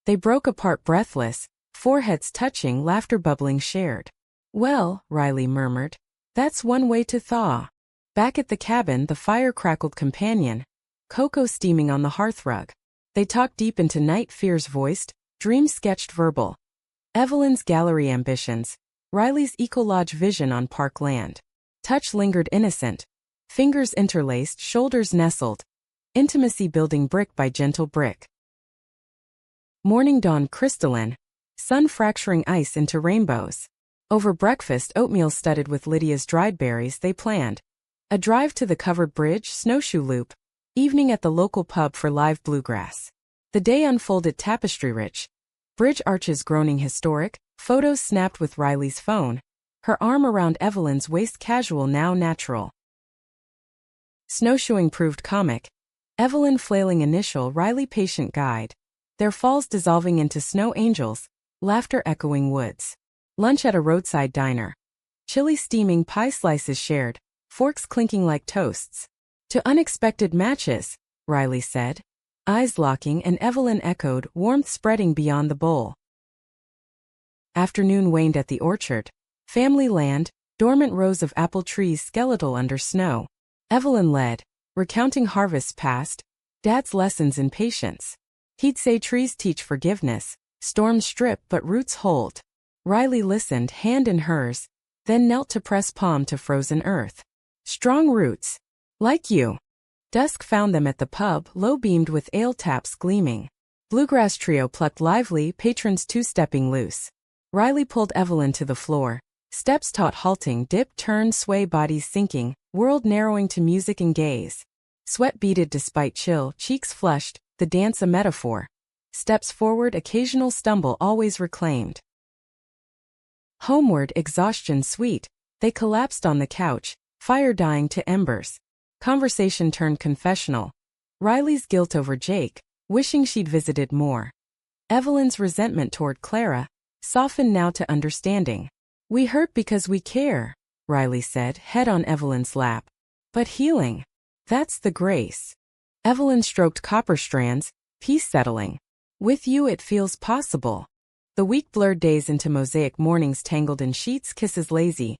They broke apart breathless, foreheads touching, laughter bubbling shared. "Well," Riley murmured, "that's one way to thaw." Back at the cabin, the fire crackled companion, cocoa steaming on the hearthrug. They talked deep into night, fears voiced, dreams sketched verbal. Evelyn's gallery ambitions, Riley's ecolodge vision on park land. Touch lingered innocent, fingers interlaced, shoulders nestled, intimacy building brick by gentle brick. Morning dawned crystalline, sun fracturing ice into rainbows. Over breakfast, oatmeal studded with Lydia's dried berries, they planned. A drive to the covered bridge, snowshoe loop, evening at the local pub for live bluegrass. The day unfolded tapestry-rich, bridge arches groaning historic, photos snapped with Riley's phone, her arm around Evelyn's waist, casual now natural. Snowshoeing proved comic, Evelyn flailing initial, Riley patient guide. Their falls dissolving into snow angels, laughter echoing woods. Lunch at a roadside diner. Chili steaming, pie slices shared, forks clinking like toasts. "To unexpected matches," Riley said, eyes locking, and Evelyn echoed, warmth spreading beyond the bowl. Afternoon waned at the orchard. Family land, dormant rows of apple trees skeletal under snow. Evelyn led, recounting harvests past, Dad's lessons in patience. He'd say trees teach forgiveness, storms strip but roots hold. Riley listened, hand in hers, then knelt to press palm to frozen earth. "Strong roots. Like you." Dusk found them at the pub, low-beamed with ale taps gleaming. Bluegrass trio plucked lively, patrons two-stepping loose. Riley pulled Evelyn to the floor. Steps taught halting, dip, turn, sway, bodies sinking, world narrowing to music and gaze. Sweat beaded despite chill, cheeks flushed, the dance a metaphor. Steps forward, occasional stumble always reclaimed. Homeward, exhaustion sweet, they collapsed on the couch, fire dying to embers. Conversation turned confessional. Riley's guilt over Jake, wishing she'd visited more. Evelyn's resentment toward Clara, softened now to understanding. "We hurt because we care," Riley said, head on Evelyn's lap. "But healing, that's the grace." Evelyn stroked copper strands, peace settling. "With you it feels possible." The week blurred days into mosaic, mornings tangled in sheets, kisses lazy.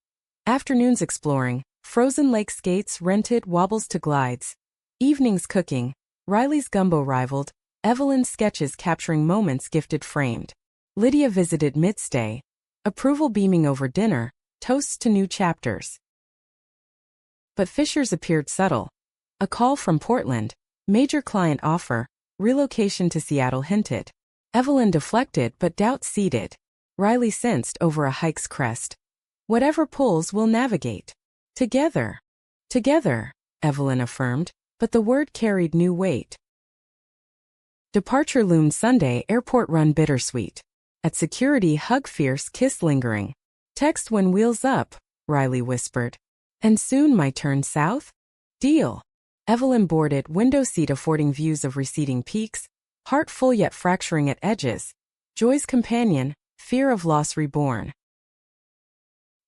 Afternoons exploring, frozen lake skates, rented wobbles to glides. Evenings cooking, Riley's gumbo rivaled, Evelyn's sketches capturing moments gifted framed. Lydia visited midstay, approval beaming over dinner, toasts to new chapters. But fissures appeared subtle. A call from Portland, major client offer, relocation to Seattle hinted. Evelyn deflected but doubt seeded. Riley sensed over a hike's crest. "Whatever pulls, we'll navigate. Together." "Together," Evelyn affirmed, but the word carried new weight. Departure loomed Sunday, airport run bittersweet. At security, hug fierce, kiss lingering. "Text when wheels up," Riley whispered. "And soon my turn south?" "Deal." Evelyn boarded, window seat affording views of receding peaks, heart full yet fracturing at edges. Joy's companion, fear of loss reborn.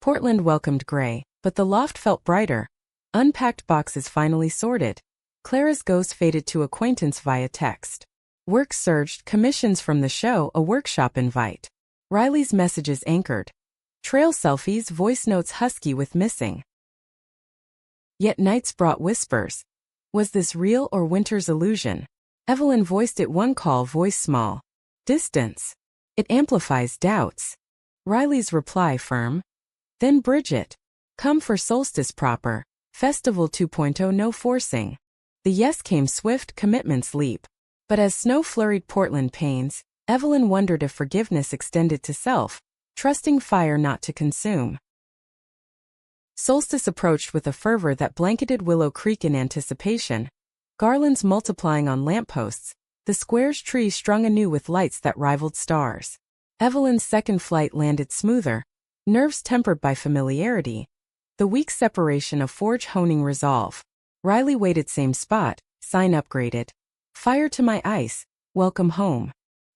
Portland welcomed Gray, but the loft felt brighter. Unpacked boxes finally sorted. Clara's ghost faded to acquaintance via text. Work surged, commissions from the show, a workshop invite. Riley's messages anchored. Trail selfies, voice notes husky with missing. Yet nights brought whispers. Was this real or winter's illusion? Evelyn voiced it one call, voice small. Distance. It amplifies doubts. Riley's reply firm. Then Bridget. Come for solstice proper. Festival 2.0, no forcing. The yes came swift, commitments leap. But as snow flurried Portland panes, Evelyn wondered if forgiveness extended to self, trusting fire not to consume. Solstice approached with a fervor that blanketed Willow Creek in anticipation. Garlands multiplying on lampposts, the square's tree strung anew with lights that rivaled stars. Evelyn's second flight landed smoother, nerves tempered by familiarity. The weak separation of forge honing resolve. Riley waited same spot, sign upgraded. Fire to my ice, welcome home.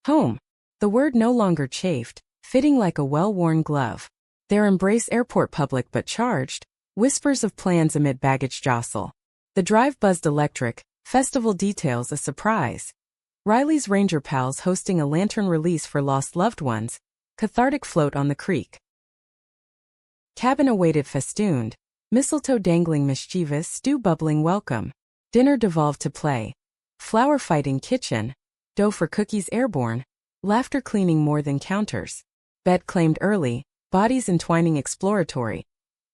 Home. The word no longer chafed, fitting like a well-worn glove. Their embrace airport public but charged, whispers of plans amid baggage jostle. The drive buzzed electric, festival details a surprise. Riley's Ranger pals hosting a lantern release for lost loved ones, cathartic float on the creek. Cabin awaited festooned, mistletoe dangling mischievous, stew bubbling welcome. Dinner devolved to play. Flower fighting kitchen, dough for cookies airborne, laughter cleaning more than counters. Bed claimed early, bodies entwining exploratory.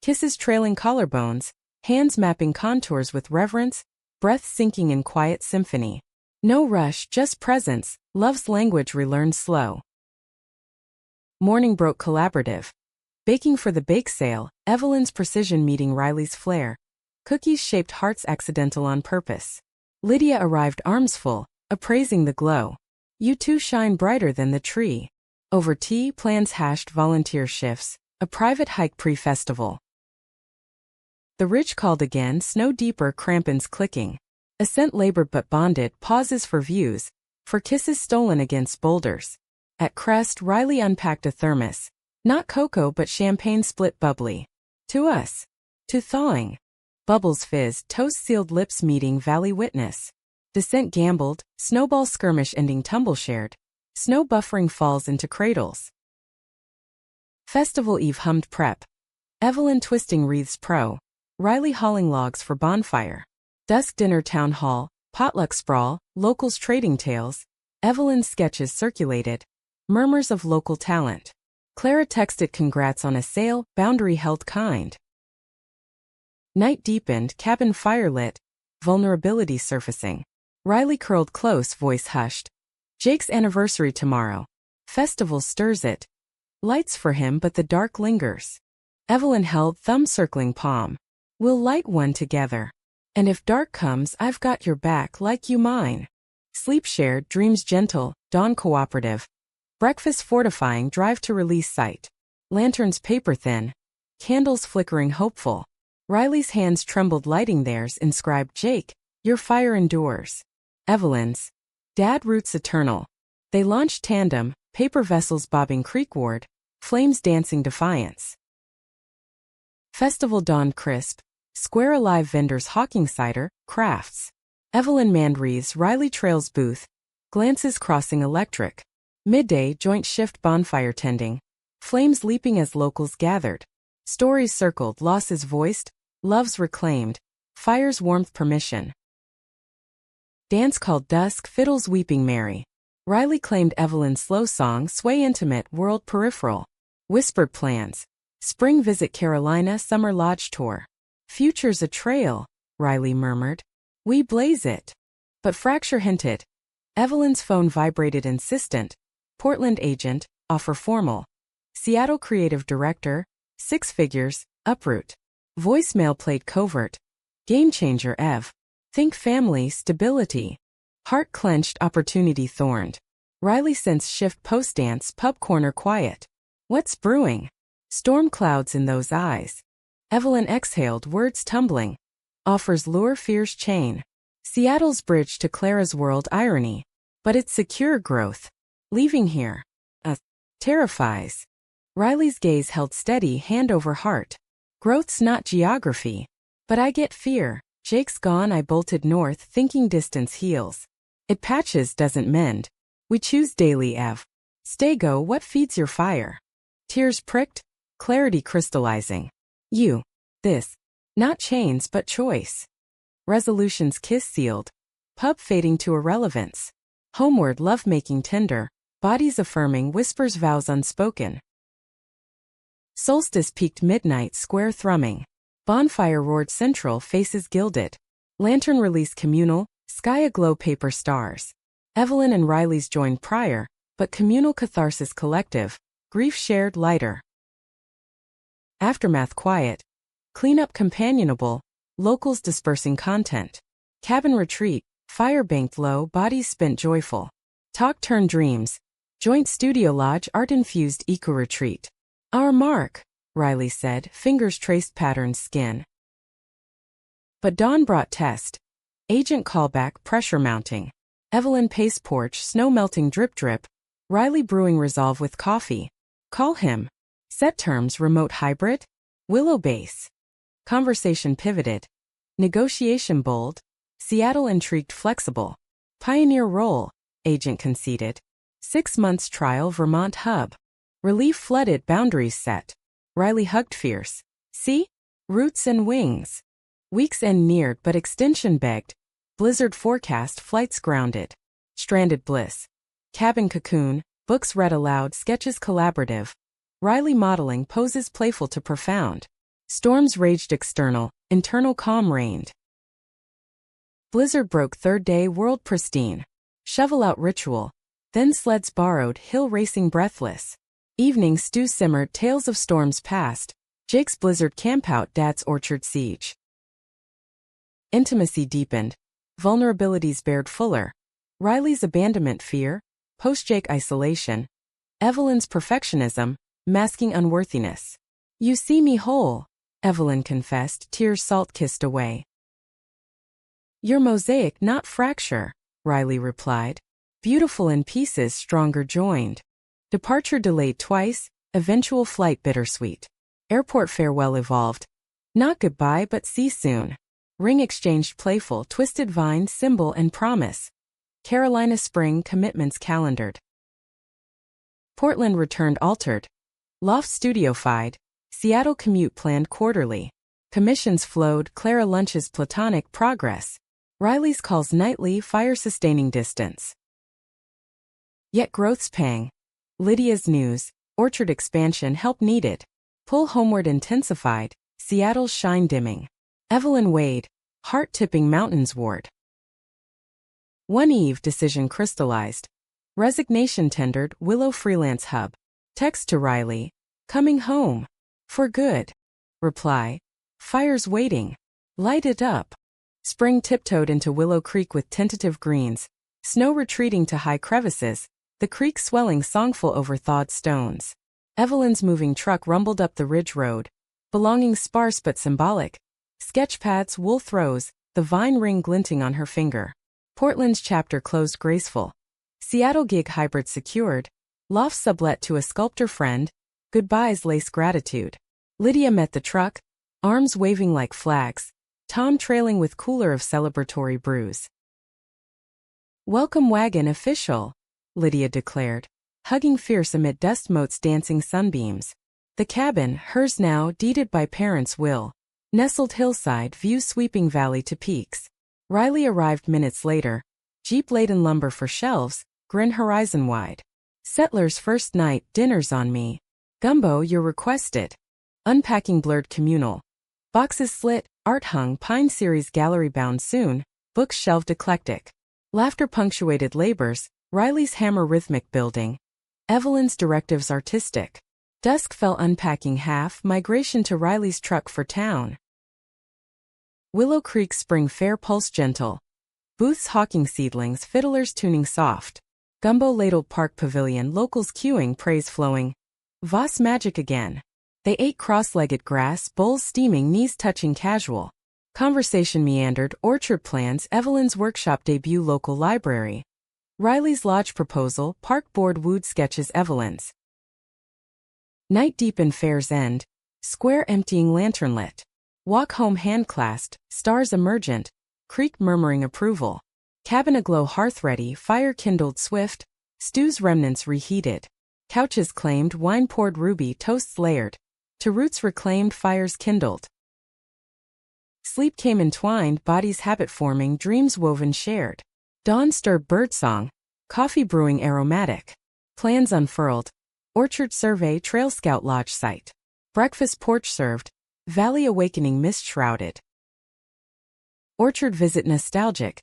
Kisses trailing collarbones, hands mapping contours with reverence, breath sinking in quiet symphony. No rush, just presence, love's language relearned slow. Morning broke collaborative. Baking for the bake sale, Evelyn's precision meeting Riley's flair. Cookies shaped hearts accidental on purpose. Lydia arrived arms full, appraising the glow. You two shine brighter than the tree. Over tea, plans hashed, volunteer shifts, a private hike pre-festival. The ridge called again, snow deeper, crampons clicking. Ascent labored but bonded, pauses for views, for kisses stolen against boulders. At crest, Riley unpacked a thermos. Not cocoa but champagne split bubbly. To us. To thawing. Bubbles fizzed, toast sealed lips meeting valley witness. Descent gambled, snowball skirmish ending tumble shared. Snow buffering falls into cradles. Festival eve hummed prep. Evelyn twisting wreaths pro. Riley hauling logs for bonfire. Dusk dinner town hall, potluck sprawl, locals trading tales. Evelyn's sketches circulated. Murmurs of local talent. Clara texted congrats on a sale, boundary held kind. Night deepened, cabin firelit, vulnerability surfacing. Riley curled close, voice hushed. Jake's anniversary tomorrow. Festival stirs it. Lights for him but the dark lingers. Evelyn held thumb circling palm. We'll light one together. And if dark comes, I've got your back like you mine. Sleep shared, dreams gentle, dawn cooperative. Breakfast fortifying, drive to release sight. Lanterns paper thin. Candles flickering hopeful. Riley's hands trembled lighting theirs, inscribed Jake, your fire endures. Evelyn's. Dad roots eternal. They launched tandem, paper vessels bobbing creekward, flames dancing defiance. Festival dawned crisp. Square alive vendors hawking cider, crafts. Evelyn manned wreaths, Riley trails booth. Glances crossing electric. Midday joint shift bonfire tending. Flames leaping as locals gathered. Stories circled, losses voiced, loves reclaimed. Fire's warmth permission. Dance called dusk, fiddles weeping merry. Riley claimed Evelyn's slow song, sway intimate, world peripheral. Whispered plans. Spring visit Carolina, summer lodge tour. Future's a trail, Riley murmured. We blaze it. But fracture hinted. Evelyn's phone vibrated insistent. Portland agent, offer formal. Seattle creative director, 6 figures, uproot. Voicemail played covert. Game changer Ev. Think family, stability. Heart clenched, opportunity thorned. Riley sensed shift post-dance, pub corner quiet. What's brewing? Storm clouds in those eyes. Evelyn exhaled, words tumbling. Offers lure, fears chain. Seattle's bridge to Clara's world irony. But it's secure growth. Leaving here. Terrifies. Riley's gaze held steady, hand over heart. Growth's not geography. But I get fear. Jake's gone, I bolted north, thinking distance heals. It patches, doesn't mend. We choose daily, Ev. Stay go, what feeds your fire? Tears pricked, clarity crystallizing. You. This. Not chains, but choice. Resolutions kiss sealed. Pub fading to irrelevance. Homeward love-making tender. Bodies affirming, whispers vows unspoken. Solstice peaked midnight, square thrumming. Bonfire roared central, faces gilded. Lantern release communal, sky aglow paper stars. Evelyn and Riley's joined prior, but communal catharsis collective, grief shared lighter. Aftermath quiet. Cleanup companionable, locals dispersing content. Cabin retreat, fire banked low, bodies spent joyful. Talk turned dreams. Joint studio lodge, art-infused eco-retreat. Our mark, Riley said, fingers traced patterned skin. But dawn brought test. Agent callback, pressure mounting. Evelyn pace porch, snow melting drip drip. Riley brewing resolve with coffee. Call him. Set terms, remote hybrid. Willow base. Conversation pivoted. Negotiation bold. Seattle intrigued flexible. Pioneer role, agent conceded. 6 months trial, Vermont hub. Relief flooded, boundaries set. Riley hugged fierce. See? Roots and wings. Week's end neared, but extension begged. Blizzard forecast, flights grounded. Stranded bliss. Cabin cocoon, books read aloud, sketches collaborative. Riley modeling, poses playful to profound. Storms raged external, internal calm reigned. Blizzard broke third day, world pristine. Shovel out ritual. Then sleds borrowed, hill racing breathless. Evening stew simmered, tales of storms past. Jake's blizzard campout, dad's orchard siege. Intimacy deepened. Vulnerabilities bared fuller. Riley's abandonment fear. Post-Jake isolation. Evelyn's perfectionism, masking unworthiness. You see me whole, Evelyn confessed, tears salt-kissed away. Your mosaic, not fracture, Riley replied. Beautiful in pieces, stronger joined. Departure delayed twice, eventual flight bittersweet. Airport farewell evolved. Not goodbye but see soon. Ring exchanged playful, twisted vine, symbol and promise. Carolina spring, commitments calendared. Portland returned altered. Loft studio-fied. Seattle commute planned quarterly. Commissions flowed, Clara lunches platonic progress. Riley's calls nightly, fire-sustaining distance. Yet growth's pang. Lydia's news, orchard expansion help needed. Pull homeward intensified, Seattle's shine dimming. Evelyn Wade, heart-tipping mountains ward. One eve decision crystallized. Resignation tendered, Willow freelance hub. Text to Riley, coming home. For good. Reply, fire's waiting. Light it up. Spring tiptoed into Willow Creek with tentative greens. Snow retreating to high crevices. The creek swelling songful over thawed stones. Evelyn's moving truck rumbled up the ridge road. Belongings sparse but symbolic. Sketch pads, wool throws, the vine ring glinting on her finger. Portland's chapter closed graceful. Seattle gig hybrid secured. Loft sublet to a sculptor friend. Goodbyes lace gratitude. Lydia met the truck, arms waving like flags. Tom trailing with cooler of celebratory brews. Welcome wagon official, Lydia declared, hugging fierce amid dust motes dancing sunbeams. The cabin, hers now, deeded by parents' will. Nestled hillside, view sweeping valley to peaks. Riley arrived minutes later. Jeep-laden lumber for shelves, grin horizon-wide. Settlers first night, dinner's on me. Gumbo, you're requested. Unpacking blurred communal. Boxes slit, art hung, Pine Series gallery bound soon, books shelved eclectic. Laughter punctuated labors, Riley's hammer rhythmic building. Evelyn's directives artistic. Dusk fell unpacking half, migration to Riley's truck for town. Willow Creek spring fair pulse gentle. Booths hawking seedlings, fiddlers tuning soft. Gumbo ladled park pavilion, locals queuing, praise flowing. Voss magic again. They ate cross-legged grass, bowls steaming, knees touching casual. Conversation meandered, orchard plans, Evelyn's workshop debut, local library. Riley's lodge proposal, park board wooed sketches Evelyn's. Night deep in fair's end, square emptying lantern lit. Walk home hand clasped, stars emergent, creek murmuring approval. Cabin aglow hearth ready, fire kindled swift, stew's remnants reheated. Couches claimed, wine poured ruby, toasts layered. To roots reclaimed, fires kindled. Sleep came entwined, bodies habit forming, dreams woven shared. Dawn stirred birdsong, coffee brewing aromatic. Plans unfurled. Orchard survey, trail scout lodge site. Breakfast porch served, valley awakening mist shrouded. Orchard visit nostalgic.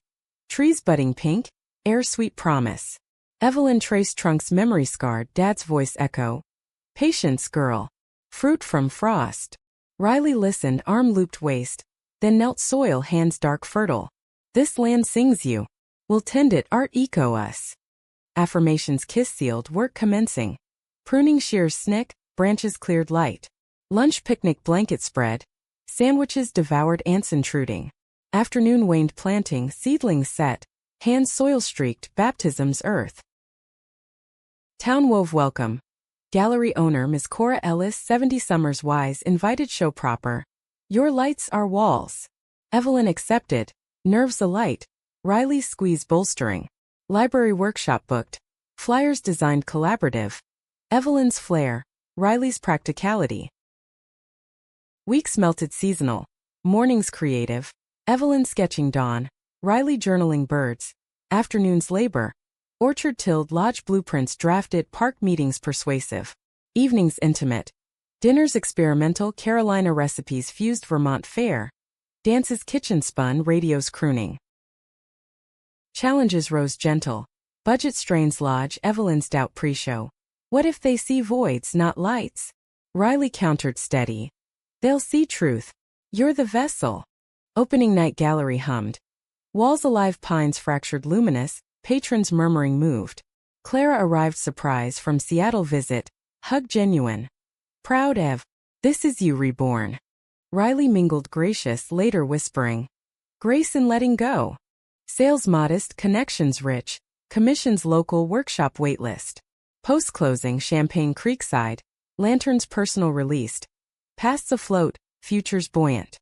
Trees budding pink, air sweet promise. Evelyn traced trunks memory scarred, dad's voice echo. Patience, girl. Fruit from frost. Riley listened, arm looped waist, then knelt soil, hands dark fertile. This land sings you. We'll tend it, art echo us. Affirmations kiss sealed, work commencing. Pruning shears snick, branches cleared light. Lunch picnic blanket spread. Sandwiches devoured, ants intruding. Afternoon waned planting, seedlings set. Hands soil streaked, baptisms earth. Town wove welcome. Gallery owner Ms. Cora Ellis, 70 summers wise, invited show proper. Your lights are walls. Evelyn accepted. Nerves alight. Riley's squeeze bolstering. Library workshop booked. Flyers designed collaborative. Evelyn's flair. Riley's practicality. Weeks melted seasonal. Mornings creative. Evelyn sketching dawn. Riley journaling birds. Afternoons labor. Orchard tilled, lodge blueprints drafted, park meetings persuasive. Evenings intimate. Dinners experimental, Carolina recipes fused, Vermont fare. Dances kitchen spun, radios crooning. Challenges rose gentle. Budget strains lodge, Evelyn's doubt pre-show. What if they see voids, not lights? Riley countered steady. They'll see truth. You're the vessel. Opening night gallery hummed. Walls alive, pines fractured luminous, patrons murmuring moved. Clara arrived surprise from Seattle visit, hug genuine. Proud Ev, this is you reborn. Riley mingled gracious, later whispering. Grace in letting go. Sales modest, connections rich, commissions local, workshop waitlist. Post-closing, Champagne Creekside, lanterns personal released. Pasts afloat, futures buoyant.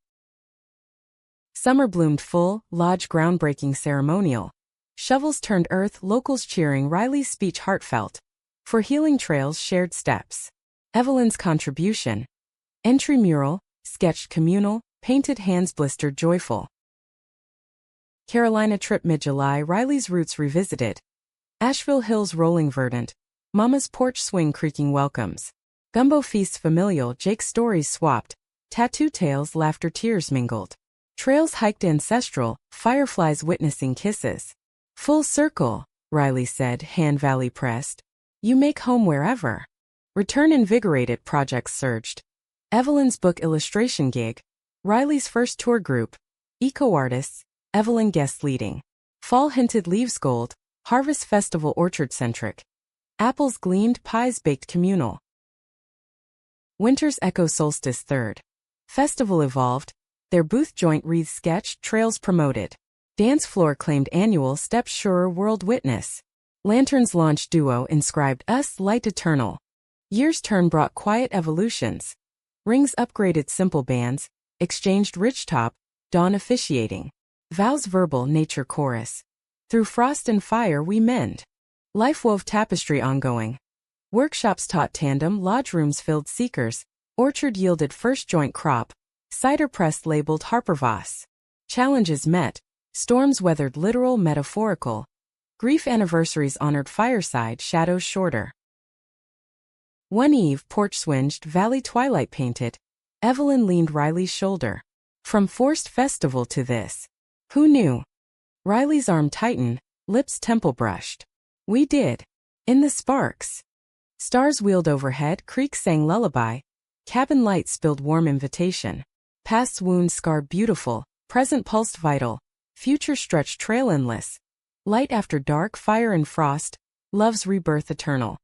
Summer bloomed full, lodge groundbreaking ceremonial. Shovels turned earth, locals cheering, Riley's speech heartfelt. For healing trails, shared steps. Evelyn's contribution. Entry mural, sketched communal, painted hands blistered joyful. Carolina trip mid-July, Riley's roots revisited. Asheville hills rolling verdant. Mama's porch swing creaking welcomes. Gumbo feasts familial, Jake's stories swapped. Tattoo tales, laughter tears mingled. Trails hiked ancestral, fireflies witnessing kisses. Full circle, Riley said, hand valley pressed. You make home wherever. Return invigorated, projects surged. Evelyn's book illustration gig. Riley's first tour group. Eco-artists, Evelyn guest leading. Fall hinted leaves gold, harvest festival orchard-centric. Apples gleamed, pies baked communal. Winter's echo solstice third. Festival evolved. Their booth joint wreaths sketched, trails promoted. Dance floor claimed annual, steps surer world witness. Lanterns launched duo inscribed us light eternal. Year's turn brought quiet evolutions. Rings upgraded simple bands, exchanged rich top, dawn officiating. Vows verbal, nature chorus. Through frost and fire we mend. Life wove tapestry ongoing. Workshops taught tandem, lodge rooms filled seekers. Orchard yielded first joint crop. Cider press labeled Harpervoss. Challenges met. Storms weathered, literal, metaphorical. Grief anniversaries honored, fireside, shadows shorter. One eve, porch swinged, valley twilight painted. Evelyn leaned Riley's shoulder. From forced festival to this. Who knew? Riley's arm tightened, lips temple brushed. We did. In the sparks. Stars wheeled overhead, creek sang lullaby. Cabin light spilled warm invitation. Past's wounds scarred beautiful, present pulsed vital. Future stretched trail endless. Light after dark, fire and frost. Love's rebirth eternal.